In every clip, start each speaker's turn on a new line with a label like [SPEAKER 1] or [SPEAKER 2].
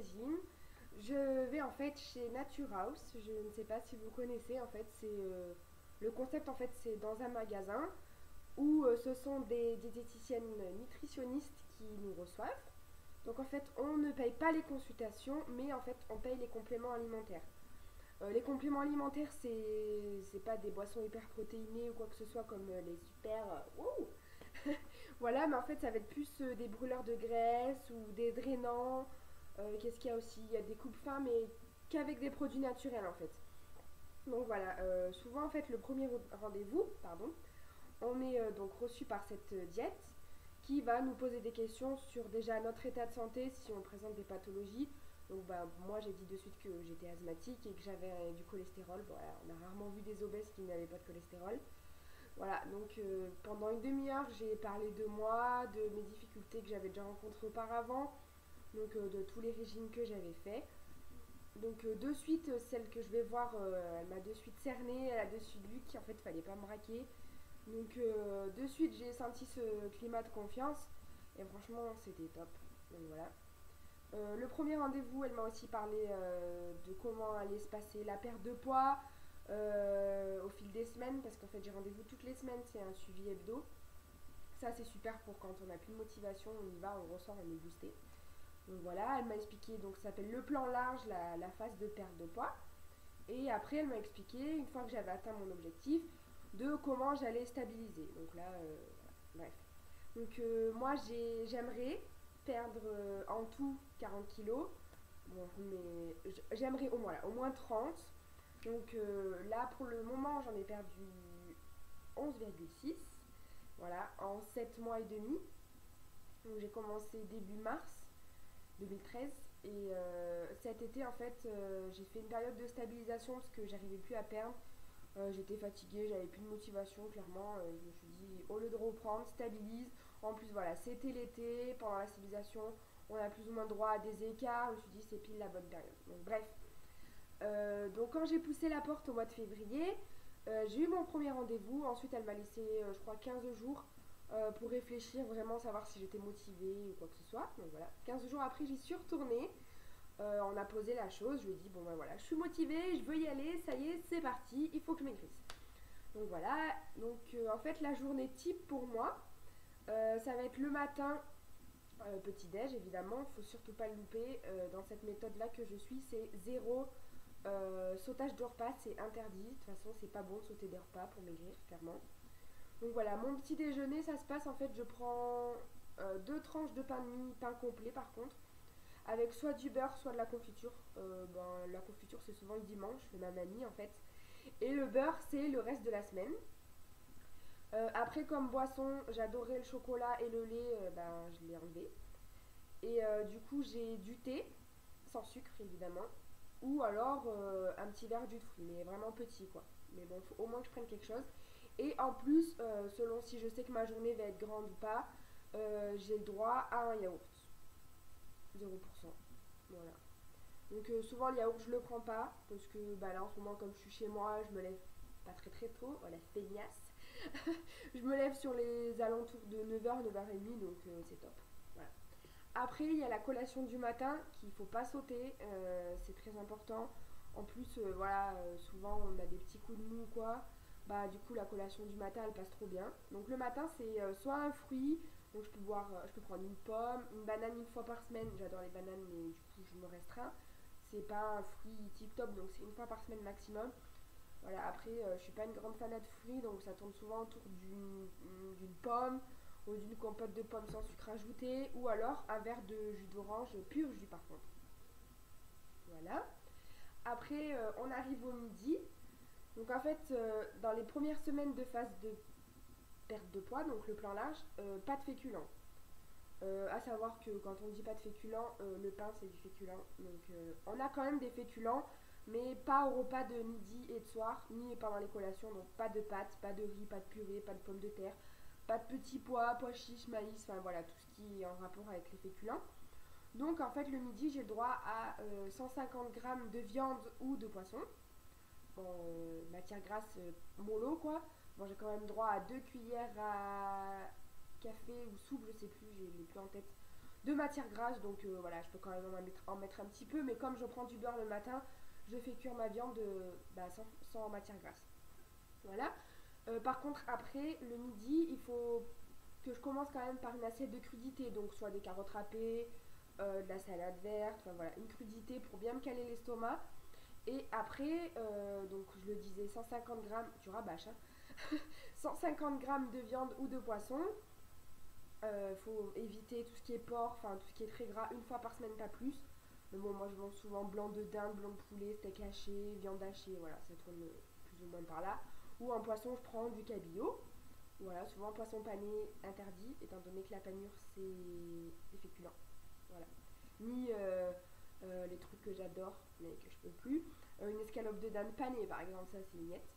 [SPEAKER 1] régime, je vais en fait chez Nature House. Je ne sais pas si vous connaissez. En fait, c'est le concept. En fait, c'est dans un magasin où ce sont des diététiciennes nutritionnistes qui nous reçoivent. Donc en fait, on ne paye pas les consultations, mais en fait, on paye les compléments alimentaires. Les compléments alimentaires, c'est pas des boissons hyper protéinées ou quoi que ce soit comme les super. Wouh Voilà, mais en fait, ça va être plus des brûleurs de graisse ou des drainants. Qu'est-ce qu'il y a aussi? Il y a des coupes fins, mais qu'avec des produits naturels en fait. Donc voilà, souvent en fait, le premier rendez-vous, pardon, on est donc reçu par cette diète qui va nous poser des questions sur déjà notre état de santé, si on présente des pathologies. Donc bah, moi j'ai dit de suite que j'étais asthmatique et que j'avais du cholestérol. Bon, voilà, on a rarement vu des obèses qui n'avaient pas de cholestérol. Voilà, donc pendant une demi-heure j'ai parlé de moi, de mes difficultés que j'avais déjà rencontrées auparavant, donc de tous les régimes que j'avais faits. Donc de suite, celle que je vais voir, elle m'a de suite cerné, elle a de suite vu qu'en fait il fallait pas me braquer. Donc de suite j'ai senti ce climat de confiance et franchement c'était top. Donc voilà. Le premier rendez-vous, elle m'a aussi parlé de comment allait se passer la perte de poids au fil des semaines, parce qu'en fait j'ai rendez-vous toutes les semaines, c'est un suivi hebdo. Ça c'est super pour quand on n'a plus de motivation, on y va, on ressort, on est boosté. Donc voilà, elle m'a expliqué, donc ça s'appelle le plan large, la phase de perte de poids. Et après elle m'a expliqué, une fois que j'avais atteint mon objectif, de comment j'allais stabiliser. Donc là, bref. Donc moi j'aimerais perdre en tout 40 kilos. Bon, mais j'aimerais au moins 30. Donc là pour le moment j'en ai perdu 11,6. Voilà, en 7 mois et demi. Donc j'ai commencé début mars 2013 et cet été en fait j'ai fait une période de stabilisation parce que j'arrivais plus à perdre. J'étais fatiguée, j'avais plus de motivation clairement. Je me suis dit au lieu de reprendre, stabilise. En plus voilà, c'était l'été, pendant la stabilisation, on a plus ou moins droit à des écarts. Je me suis dit c'est pile la bonne période. Donc bref. Donc quand j'ai poussé la porte au mois de février, j'ai eu mon premier rendez-vous. Ensuite elle m'a laissé je crois 15 jours pour réfléchir, vraiment savoir si j'étais motivée ou quoi que ce soit. Donc voilà, 15 jours après j'y suis retournée. On a posé la chose, je lui ai dit bon ben voilà, je suis motivée, je veux y aller, ça y est, c'est parti, il faut que je maigrisse. Donc voilà, donc en fait la journée type pour moi, ça va être le matin, petit déj évidemment, faut surtout pas le louper. Dans cette méthode là que je suis, c'est zéro sautage de repas, c'est interdit. De toute façon, c'est pas bon de sauter des repas pour maigrir, clairement. Donc voilà, mon petit déjeuner, ça se passe en fait, je prends deux tranches de pain de mie, pain complet par contre, avec soit du beurre, soit de la confiture. La confiture, c'est souvent le dimanche, je fais ma mamie en fait. Et le beurre, c'est le reste de la semaine. Après, comme boisson, j'adorais le chocolat et le lait, je l'ai enlevé. Et du coup, j'ai du thé, sans sucre évidemment, ou alors un petit verre de jus de fruits, mais vraiment petit quoi. Mais bon, faut au moins que je prenne quelque chose. Et en plus, selon si je sais que ma journée va être grande ou pas, j'ai le droit à un yaourt. 0%. Voilà. Donc souvent le yaourt je le prends pas parce que bah, là en ce moment comme je suis chez moi je me lève pas très très tôt, voilà feignasse. Je me lève sur les alentours de 9h, 9h30 donc c'est top. Voilà. Après il y a la collation du matin qu'il faut pas sauter, c'est très important. En plus voilà souvent on a des petits coups de mou ou quoi. Bah du coup la collation du matin elle passe trop bien. Donc le matin c'est soit un fruit, donc je peux prendre une pomme, une banane une fois par semaine. J'adore les bananes mais du coup je me restreins. C'est pas un fruit tip top donc c'est une fois par semaine maximum. Voilà, après je suis pas une grande fanat de fruits donc ça tourne souvent autour d'une pomme ou d'une compote de pommes sans sucre ajouté ou alors un verre de jus d'orange pur jus par contre. Voilà. Après on arrive au midi. Donc en fait dans les premières semaines de phase de perte de poids, donc le plan large, pas de féculents. À savoir que quand on dit pas de féculents, le pain c'est du féculent. Donc on a quand même des féculents, mais pas au repas de midi et de soir, ni pendant les collations. Donc pas de pâtes, pas de riz, pas de purée, pas de pommes de terre, pas de petits pois, pois chiches, maïs, enfin voilà, tout ce qui est en rapport avec les féculents. Donc en fait le midi j'ai le droit à 150 grammes de viande ou de poisson. Bon, matière grasse mollo quoi. Bon, j'ai quand même droit à 2 cuillères à café ou soupe, je sais plus, je l'ai plus en tête, de matière grasse, donc voilà, je peux quand même en mettre un petit peu, mais comme je prends du beurre le matin, je fais cuire ma viande sans matière grasse. Voilà. Par contre, après, le midi, il faut que je commence quand même par une assiette de crudité, donc soit des carottes râpées, de la salade verte, enfin voilà, une crudité pour bien me caler l'estomac. Et après, donc je le disais, 150 grammes, tu rabâches, hein, 150 grammes de viande ou de poisson. Faut éviter tout ce qui est porc, enfin tout ce qui est très gras, une fois par semaine, pas plus. Mais bon, moi je mange souvent blanc de dinde, blanc de poulet, steak haché, viande hachée, voilà, ça tourne plus ou moins par là. Ou en poisson, je prends du cabillaud. Voilà, souvent poisson pané interdit, étant donné que la panure c'est des féculents. Voilà. Ni les trucs que j'adore, mais que je peux plus. Une escalope de dinde panée, par exemple, ça c'est miette.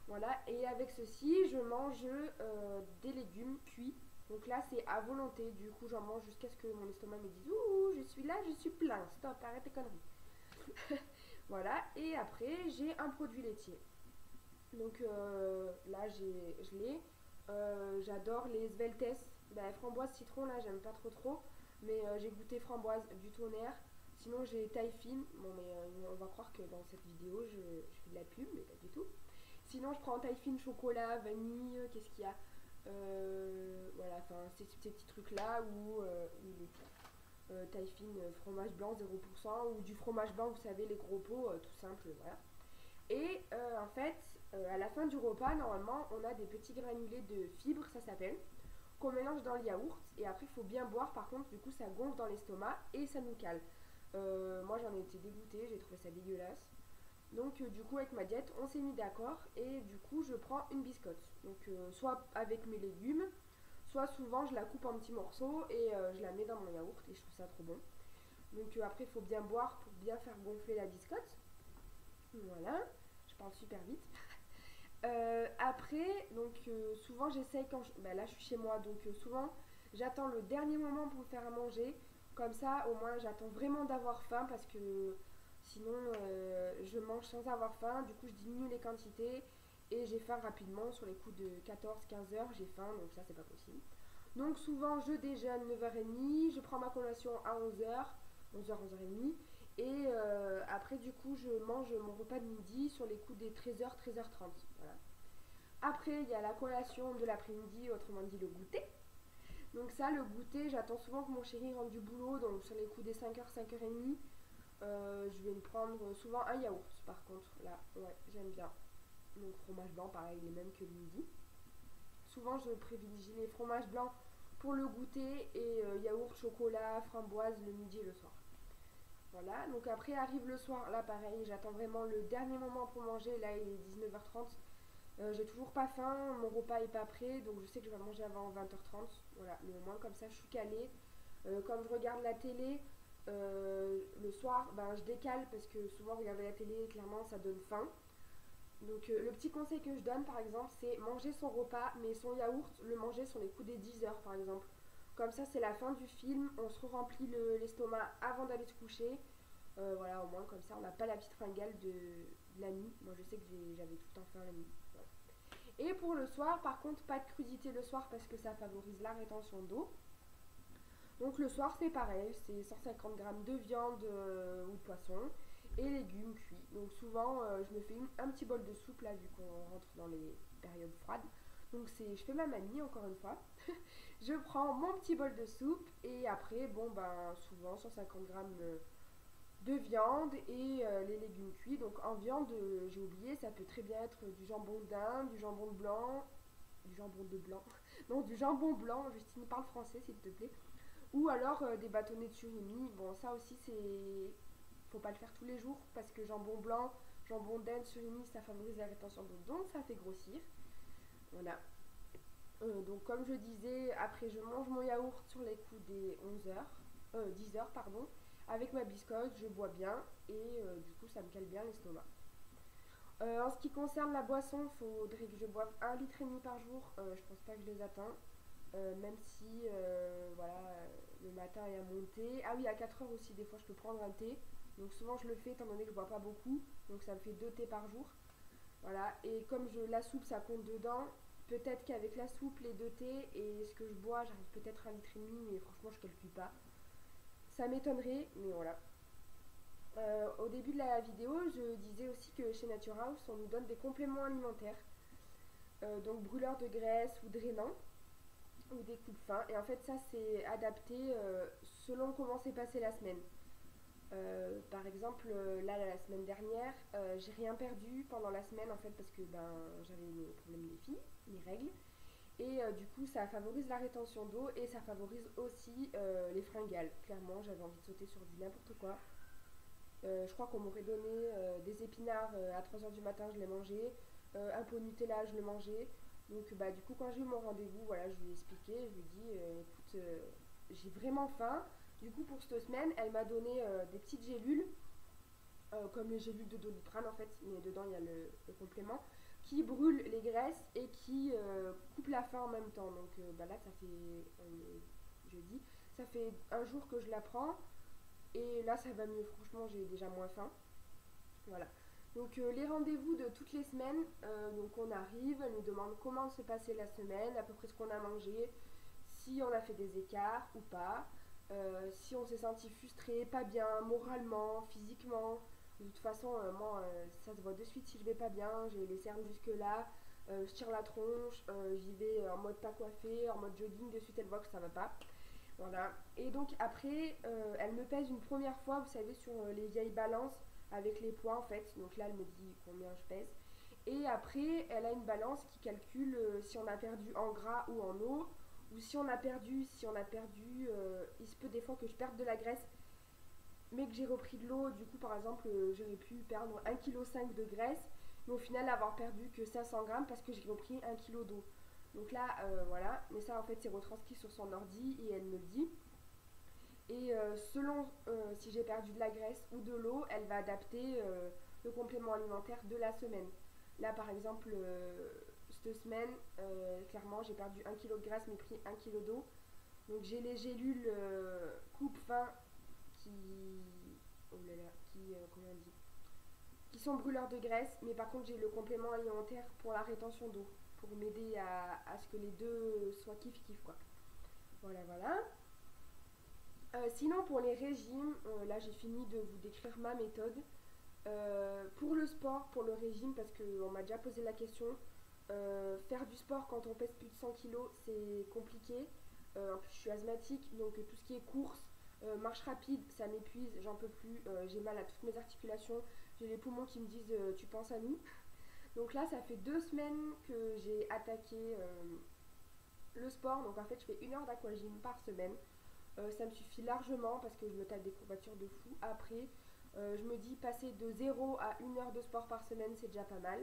[SPEAKER 1] Voilà, et avec ceci, je mange des légumes cuits. Donc là, c'est à volonté. Du coup, j'en mange jusqu'à ce que mon estomac me dise ouh, je suis là, je suis plein. Stop, arrête tes conneries. Voilà, et après, j'ai un produit laitier. Donc là, je l'ai. J'adore les Sveltes. Bah, framboise citron, là, j'aime pas trop. Mais j'ai goûté framboise du tonnerre. Sinon, j'ai taille fine. Bon, mais on va croire que dans cette vidéo, je fais de la pub, mais pas du tout. Sinon, je prends taille fine chocolat, vanille, qu'est-ce qu'il y a voilà, enfin, ces petits trucs-là où il est tout. Taille fine, fromage blanc 0% ou du fromage blanc, vous savez, les gros pots, tout simple, voilà. Et en fait, à la fin du repas, normalement, on a des petits granulés de fibres, ça s'appelle, qu'on mélange dans le yaourt. Et après, il faut bien boire, par contre, du coup, ça gonfle dans l'estomac et ça nous cale. Moi, j'en ai été dégoûtée, j'ai trouvé ça dégueulasse. Donc du coup avec ma diète on s'est mis d'accord et du coup je prends une biscotte. Donc soit avec mes légumes, soit souvent je la coupe en petits morceaux et je la mets dans mon yaourt et je trouve ça trop bon. Donc après il faut bien boire pour bien faire gonfler la biscotte. Voilà, je parle super vite. Après, donc souvent j'essaye là je suis chez moi, donc souvent j'attends le dernier moment pour me faire à manger. Comme ça, au moins j'attends vraiment d'avoir faim parce que sinon je mange sans avoir faim. Du coup, je diminue les quantités et j'ai faim rapidement. Sur les coups de 14-15 heures, j'ai faim, donc ça c'est pas possible. Donc souvent je déjeune 9h30, je prends ma collation à 11h, 11h, 11h30. Et après, du coup, je mange mon repas de midi sur les coups des 13h, 13h30. Voilà. Après, il y a la collation de l'après-midi, autrement dit le goûter. Donc ça, le goûter, j'attends souvent que mon chéri rentre du boulot, donc sur les coups des 5h, 5h30. Je vais me prendre souvent un yaourt, par contre. Là, ouais, j'aime bien. Donc fromage blanc, pareil, les mêmes que le midi. Souvent, je privilégie les fromages blancs pour le goûter et yaourt, chocolat, framboise le midi et le soir. Voilà, donc après arrive le soir, là pareil, j'attends vraiment le dernier moment pour manger, là il est 19h30, j'ai toujours pas faim, mon repas est pas prêt, donc je sais que je vais manger avant 20h30, voilà, mais au moins comme ça je suis calée. Quand je regarde la télé, le soir, je décale parce que souvent regarder la télé, clairement ça donne faim. Donc le petit conseil que je donne par exemple, c'est manger son repas, mais son yaourt, le manger sur les coups des 10h par exemple. Comme ça, c'est la fin du film, on se remplit l'estomac avant d'aller se coucher. Voilà, au moins, comme ça, on n'a pas la petite fringale de la nuit. Moi, je sais que j'avais tout le temps faim la nuit. Voilà. Et pour le soir, par contre, pas de crudité le soir parce que ça favorise la rétention d'eau. Donc le soir, c'est pareil, c'est 150 grammes de viande ou de poisson et légumes cuits. Donc souvent, je me fais un petit bol de soupe là, vu qu'on rentre dans les périodes froides. Donc je fais ma manie encore une fois. Je prends mon petit bol de soupe et après, souvent 150 grammes de viande et les légumes cuits. Donc en viande, j'ai oublié, ça peut très bien être du jambon d'Inde, du jambon de blanc, du jambon de blanc, non, du jambon blanc. Justine, parle français s'il te plaît. Ou alors des bâtonnets de surimi. Bon, ça aussi, faut pas le faire tous les jours parce que jambon blanc, jambon d'Inde, surimi, ça favorise la rétention d'eau, donc ça fait grossir. Voilà. Donc comme je disais, après je mange mon yaourt sur les coups des 10h pardon, avec ma biscotte, je bois bien et du coup ça me cale bien l'estomac. En ce qui concerne la boisson, il faudrait que je boive 1,5 litre par jour, je pense pas que je les atteins, même si le matin il y a mon thé. Ah oui, à 4h aussi, des fois je peux prendre un thé, donc souvent je le fais étant donné que je bois pas beaucoup, donc ça me fait 2 thés par jour. Voilà, et comme la soupe ça compte dedans, peut-être qu'avec la soupe, les deux thés et ce que je bois, j'arrive peut-être à 1,5 litre, mais franchement, je calcule pas. Ça m'étonnerait, mais voilà. Au début de la vidéo, je disais aussi que chez Nature House, on nous donne des compléments alimentaires, donc brûleurs de graisse ou drainants, ou des coupes fins. Et en fait, ça, c'est adapté selon comment s'est passée la semaine. Par exemple, là, la semaine dernière, j'ai rien perdu pendant la semaine en fait parce que ben, j'avais mes problèmes des filles, mes règles. Et du coup, ça favorise la rétention d'eau et ça favorise aussi les fringales. Clairement, j'avais envie de sauter sur du n'importe quoi. Je crois qu'on m'aurait donné des épinards à 3 h du matin, je les mangeais. Un pot de Nutella, je le mangeais. Donc bah, du coup, quand j'ai eu mon rendez-vous, voilà, je lui ai expliqué, je lui ai dit, écoute, j'ai vraiment faim. Du coup, pour cette semaine, elle m'a donné des petites gélules, comme les gélules de Doliprane en fait, mais dedans il y a le complément, qui brûlent les graisses et qui coupent la faim en même temps. Donc bah là, ça fait, on est jeudi, ça fait un jour que je la prends. Et là, ça va mieux. Franchement, j'ai déjà moins faim. Voilà. Donc, les rendez-vous de toutes les semaines. Donc, on arrive, elle nous demande comment se passait la semaine, à peu près ce qu'on a mangé, si on a fait des écarts ou pas, si on s'est senti frustré, pas bien, moralement, physiquement. De toute façon, moi, ça se voit de suite si je vais pas bien. J'ai les cernes jusque-là. Je tire la tronche. J'y vais en mode pas coiffé, en mode jogging. De suite, elle voit que ça va pas. Voilà. Et donc après, elle me pèse une première fois, vous savez, sur les vieilles balances avec les poids en fait. Donc là, elle me dit combien je pèse. Et après, elle a une balance qui calcule si on a perdu en gras ou en eau. Ou si on a perdu, il se peut des fois que je perde de la graisse, mais que j'ai repris de l'eau. Du coup, par exemple, j'aurais pu perdre 1,5 kg de graisse, mais au final avoir perdu que 500 grammes parce que j'ai repris 1 kg d'eau. Donc là, voilà. Mais ça, en fait, c'est retranscrit sur son ordi et elle me le dit. Et selon si j'ai perdu de la graisse ou de l'eau, elle va adapter le complément alimentaire de la semaine. Là, par exemple, cette semaine, clairement, j'ai perdu 1 kg de graisse mais pris 1 kg d'eau. Donc j'ai les gélules coupe fin qui, oh là là, comment on dit, qui sont brûleurs de graisse, mais par contre j'ai le complément alimentaire pour la rétention d'eau, pour m'aider à ce que les deux soient kiff-kiff quoi. Voilà, voilà. Sinon pour les régimes, là j'ai fini de vous décrire ma méthode. Pour le sport, pour le régime, parce qu'on m'a déjà posé la question, faire du sport quand on pèse plus de 100 kg, c'est compliqué. En plus, je suis asthmatique, donc tout ce qui est course, marche rapide, ça m'épuise, j'en peux plus. J'ai mal à toutes mes articulations, j'ai les poumons qui me disent tu penses à nous. Donc là, ça fait 2 semaines que j'ai attaqué le sport. Donc en fait, je fais 1 heure d'aquagym par semaine. Ça me suffit largement parce que je me tape des courbatures de fou. Après, je me dis passer de 0 à 1 heure de sport par semaine, c'est déjà pas mal.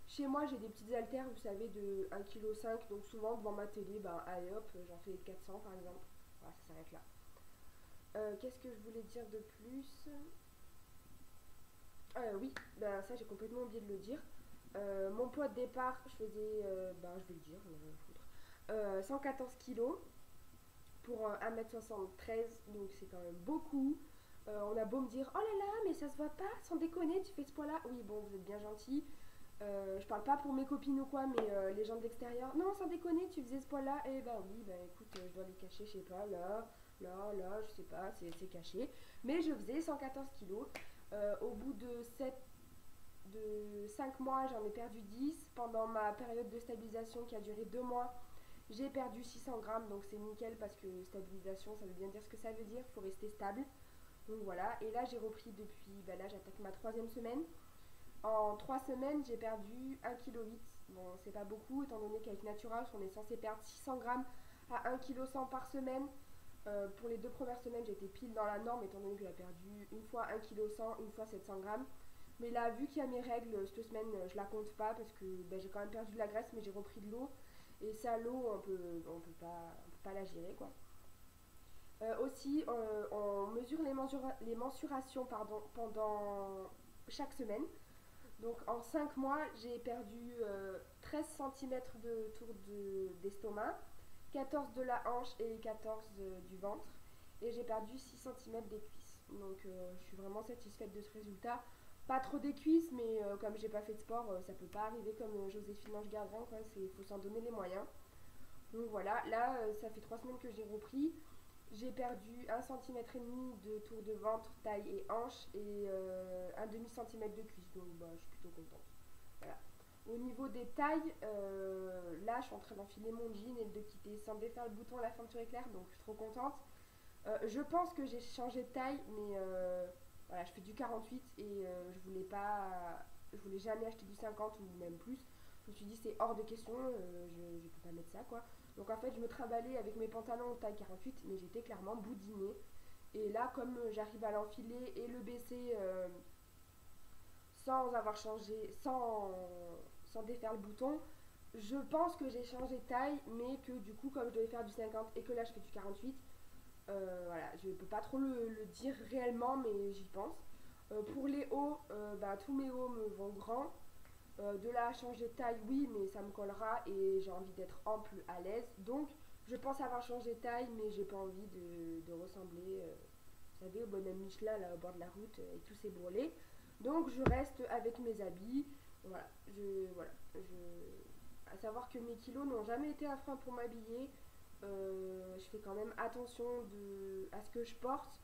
[SPEAKER 1] Chez moi, j'ai des petites haltères, vous savez, de 1,5 kg. Donc souvent, devant ma télé, ben, allez hop, j'en fais 400 par exemple. Voilà, ça s'arrête là. Qu'est-ce que je voulais dire de plus? Oui, ben, ça j'ai complètement oublié de le dire. Mon poids de départ, je faisais, ben, je vais le dire, 114 kg pour 1,73 m, donc c'est quand même beaucoup. On a beau me dire, oh là là, mais ça se voit pas, sans déconner, tu fais ce poids-là. Oui, bon, vous êtes bien gentil. Je parle pas pour mes copines ou quoi, mais les gens de l'extérieur, non, sans déconner, tu faisais ce poids-là. Et bah oui, bah écoute, je dois les cacher, je sais pas, là, je sais pas, c'est caché. Mais je faisais 114 kilos. Au bout de 5 mois, j'en ai perdu 10. Pendant ma période de stabilisation qui a duré 2 mois, j'ai perdu 600 grammes, donc c'est nickel parce que stabilisation, ça veut bien dire ce que ça veut dire, il faut rester stable. Donc voilà, et là j'ai repris depuis, bah là j'attaque ma 3e semaine. En 3 semaines, j'ai perdu 1,8 kg. Bon, c'est pas beaucoup, étant donné qu'avec Nature House, on est censé perdre 600 grammes à 1,1 kg par semaine. Pour les 2 premières semaines, j'étais pile dans la norme, étant donné que j'ai perdu une fois 1,1 kg, une fois 700 grammes. Mais là, vu qu'il y a mes règles, cette semaine, je la compte pas parce que ben, j'ai quand même perdu de la graisse, mais j'ai repris de l'eau. Et ça, l'eau, on peut pas la gérer, quoi. Aussi, on mesure les mensurations pendant chaque semaine. Donc en 5 mois, j'ai perdu 13 cm de tour d'estomac, 14 de la hanche et 14 du ventre. Et j'ai perdu 6 cm des cuisses. Donc je suis vraiment satisfaite de ce résultat. pas trop des cuisses, mais comme j'ai pas fait de sport, ça peut pas arriver comme Joséphine Ange Gardien, quoi. Il faut s'en donner les moyens. Donc voilà, là, ça fait 3 semaines que j'ai repris. J'ai perdu 1,5 cm de tour de ventre, taille et hanche et un demi-centimètre de cuisse. Donc bah, je suis plutôt contente. Voilà. Au niveau des tailles, là, je suis en train d'enfiler mon jean et de quitter sans défaire le bouton, la ceinture est claire, donc je suis trop contente. Je pense que j'ai changé de taille, mais voilà, je fais du 48 et je voulais jamais acheter du 50 ou même plus. Je me suis dit c'est hors de question, je peux pas mettre ça quoi. Donc en fait je me trimballais avec mes pantalons taille 48, mais j'étais clairement boudinée. Et là comme j'arrive à l'enfiler et le baisser sans avoir changé, sans défaire le bouton, je pense que j'ai changé de taille, mais que du coup comme je devais faire du 50 et que là je fais du 48, voilà, je peux pas trop le dire réellement, mais j'y pense. Pour les hauts, bah, tous mes hauts me vont grands. De là à changer de taille, oui, mais ça me collera et j'ai envie d'être ample à l'aise. Donc, je pense avoir changé de taille, mais j'ai pas envie de ressembler, vous savez, au bonhomme Michelin là au bord de la route et tous ces bourrelets. Donc, je reste avec mes habits. Voilà, à savoir que mes kilos n'ont jamais été un frein pour m'habiller. Je fais quand même attention à ce que je porte,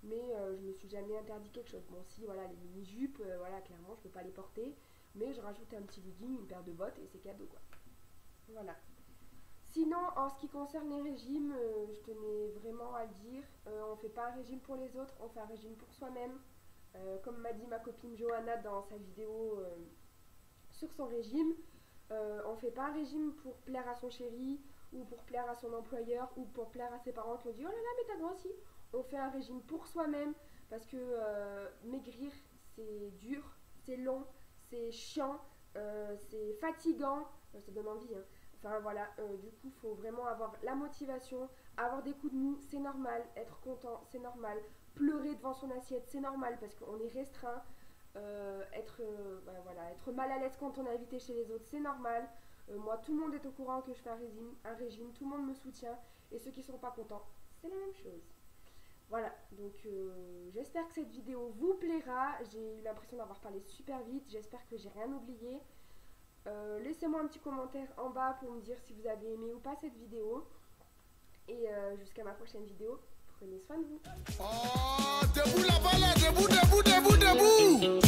[SPEAKER 1] mais je me suis jamais interdit quelque chose. Bon, si, voilà, les mini-jupes, voilà, clairement, je peux pas les porter, mais je rajoute un petit legging, une paire de bottes et c'est cadeau, quoi. Voilà. Sinon, en ce qui concerne les régimes, je tenais vraiment à le dire, on fait pas un régime pour les autres, on fait un régime pour soi-même. Comme m'a dit ma copine Johanna dans sa vidéo sur son régime, on fait pas un régime pour plaire à son chéri, ou pour plaire à son employeur, ou pour plaire à ses parents qui ont dit « Oh là là, mais t'as grossi !» On fait un régime pour soi-même, parce que maigrir, c'est dur, c'est long, c'est chiant, c'est fatigant, ça donne envie, hein. Enfin voilà, du coup, il faut vraiment avoir la motivation, avoir des coups de mou, c'est normal, être content, c'est normal, pleurer devant son assiette, c'est normal, parce qu'on est restreint, être mal à l'aise quand on est invité chez les autres, c'est normal. Moi, tout le monde est au courant que je fais un régime, tout le monde me soutient, et ceux qui ne sont pas contents, c'est la même chose. Voilà, donc j'espère que cette vidéo vous plaira. J'ai eu l'impression d'avoir parlé super vite, j'espère que j'ai rien oublié. Laissez-moi un petit commentaire en bas pour me dire si vous avez aimé ou pas cette vidéo. Et jusqu'à ma prochaine vidéo, prenez soin de vous.
[SPEAKER 2] Oh, debout là-bas là, debout, debout, debout, debout.